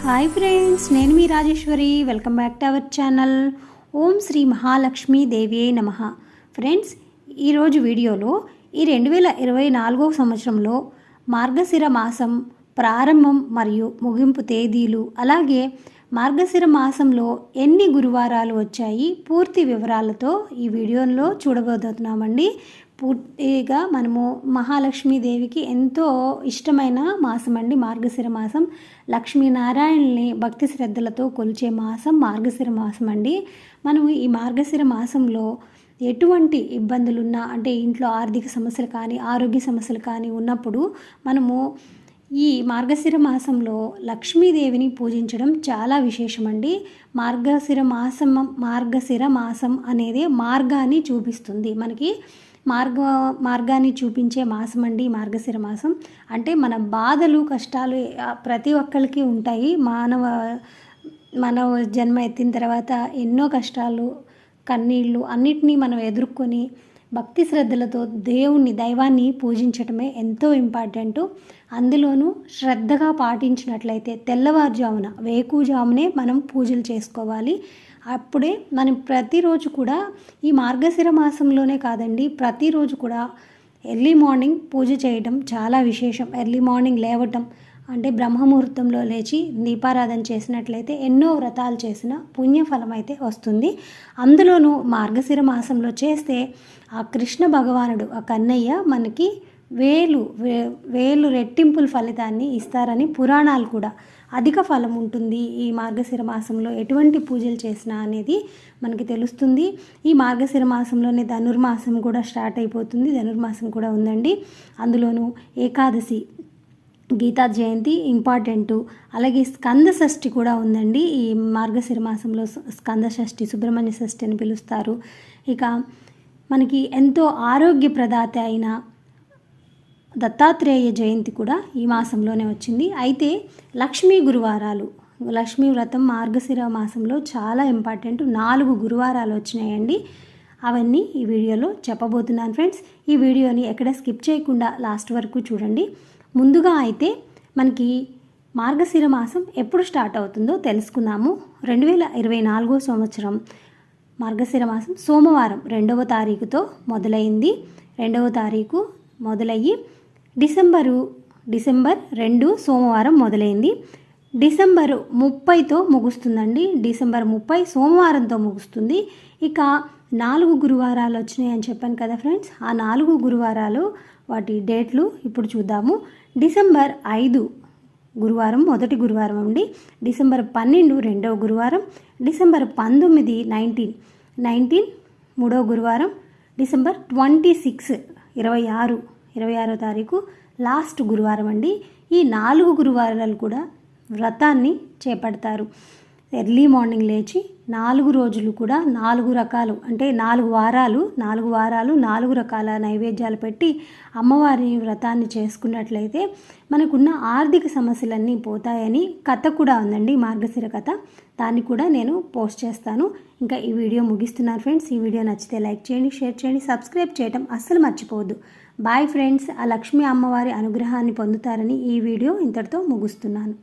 Hi friends, నేను మీ Rajeshwari. Welcome back to our channel. ఓం శ్రీ మహాలక్ష్మీ దేవియే నమః. ఫ్రెండ్స్, ఈరోజు వీడియోలో ఈ 2024 సంవత్సరంలో మార్గశిర మాసం ప్రారంభం మరియు ముగింపు తేదీలు, అలాగే మార్గశిర మాసంలో ఎన్ని గురువారాలు వచ్చాయి పూర్తి వివరాలతో ఈ వీడియోలో చూడబోతున్నామండి. పూర్తిగా మనము మహాలక్ష్మీదేవికి ఎంతో ఇష్టమైన మాసం అండి మార్గశిర మాసం. లక్ష్మీనారాయణని భక్తి శ్రద్ధలతో కొలిచే మాసం మార్గశిర మాసం అండి. మనము ఈ మార్గశిర మాసంలో ఎటువంటి ఇబ్బందులున్నా, అంటే ఇంట్లో ఆర్థిక సమస్యలు కానీ ఆరోగ్య సమస్యలు కానీ ఉన్నప్పుడు మనము ఈ మార్గశిర మాసంలో లక్ష్మీదేవిని పూజించడం చాలా విశేషమండి. మార్గశిర మాసం అనేది మార్గాన్ని చూపిస్తుంది మనకి. మార్గాన్ని చూపించే మాసం అండి మార్గశిర మాసం. అంటే మన బాధలు కష్టాలు ప్రతి ఒక్కరికి ఉంటాయి. మానవ జన్మ ఎత్తిన తర్వాత ఎన్నో కష్టాలు కన్నీళ్ళు అన్నిటినీ మనం ఎదుర్కొని భక్తి శ్రద్ధలతో దైవాన్ని పూజించటమే ఎంతో ఇంపార్టెంటు. అందులోనూ శ్రద్ధగా పాటించినట్లయితే తెల్లవారుజామున వేకుజామునే మనం పూజలు చేసుకోవాలి. అప్పుడే మనం ప్రతిరోజు కూడా ఈ మార్గశిర మాసంలోనే కాదండి, ప్రతిరోజు కూడా ఎర్లీ మార్నింగ్ పూజ చేయడం చాలా విశేషం. ఎర్లీ మార్నింగ్ లేవటం అంటే బ్రహ్మముహూర్తంలో లేచి దీపారాధన చేసినట్లయితే ఎన్నో వ్రతాలు చేసిన పుణ్యఫలం అయితే వస్తుంది. అందులోనూ మార్గశిర మాసంలో చేస్తే ఆ కృష్ణ భగవానుడు, ఆ కన్నయ్య మనకి వేలు రెట్టింపుల ఫలితాన్ని ఇస్తారని పురాణాలు కూడా. అధిక ఫలం ఉంటుంది ఈ మార్గశిర మాసంలో ఎటువంటి పూజలు చేసినా అనేది మనకి తెలుస్తుంది. ఈ మార్గశిర మాసంలోనే ధనుర్మాసం కూడా స్టార్ట్ అయిపోతుంది. ధనుర్మాసం కూడా ఉందండి. అందులోనూ ఏకాదశి, గీతా జయంతి ఇంపార్టెంటు. అలాగే స్కంద షష్ఠి కూడా ఉందండి ఈ మార్గశిర మాసంలో. స్కంద షష్ఠి, సుబ్రహ్మణ్య షష్ఠి అని పిలుస్తారు. ఇక మనకి ఎంతో ఆరోగ్య ప్రదాత అయిన దత్తాత్రేయ జయంతి కూడా ఈ మాసంలోనే వచ్చింది. అయితే లక్ష్మీ గురువారాలు, లక్ష్మీ వ్రతం మార్గశిర మాసంలో చాలా ఇంపార్టెంట్. 4 గురువారాలు వచ్చినాయండి. అవన్నీ ఈ వీడియోలో చెప్పబోతున్నాను ఫ్రెండ్స్. ఈ వీడియోని ఎక్కడ స్కిప్ చేయకుండా లాస్ట్ వరకు చూడండి. ముందుగా అయితే మనకి మార్గశిర మాసం ఎప్పుడు స్టార్ట్ అవుతుందో తెలుసుకుందాము. 2024 సంవత్సరం మార్గశిర మాసం సోమవారం 2వ తారీఖుతో మొదలైంది. 2వ తారీఖు మొదలయ్యి డిసెంబర్ 2 సోమవారం మొదలైంది. డిసెంబర్ 30తో ముగుస్తుందండి. డిసెంబర్ 30 సోమవారంతో ముగుస్తుంది. ఇక 4 గురువారాలు వచ్చినాయని చెప్పాను కదా ఫ్రెండ్స్. ఆ 4 గురువారాలు వాటి డేట్లు ఇప్పుడు చూద్దాము. డిసెంబర్ 5 గురువారం మొదటి గురువారం అండి. డిసెంబర్ 12 రెండవ గురువారం. డిసెంబర్ 19 మూడవ గురువారం. డిసెంబర్ 26 26వ తారీఖు లాస్ట్ గురువారం అండి. ఈ 4 గురువారాలు కూడా వ్రతాన్ని చేపడతారు. ఎర్లీ మార్నింగ్ లేచి 4 రోజులు కూడా 4 రకాలు, అంటే 4 వారాలు 4 రకాల నైవేద్యాలు పెట్టి అమ్మవారి వ్రతాన్ని చేసుకున్నట్లయితే మనకున్న ఆర్థిక సమస్యలన్నీ పోతాయని కథ కూడా ఉందండి, మార్గశిర కథ. దాన్ని కూడా నేను పోస్ట్ చేస్తాను. ఇంకా ఈ వీడియో ముగిస్తున్నాను ఫ్రెండ్స్. ఈ వీడియో నచ్చితే లైక్ చేయండి, షేర్ చేయండి, సబ్స్క్రైబ్ చేయడం అస్సలు మర్చిపోవద్దు. Bye friends. ఆ లక్ష్మీ అమ్మవారి అనుగ్రహాన్ని పొందుతారని ఈ వీడియో ఇంతటితో ముగిస్తున్నాను.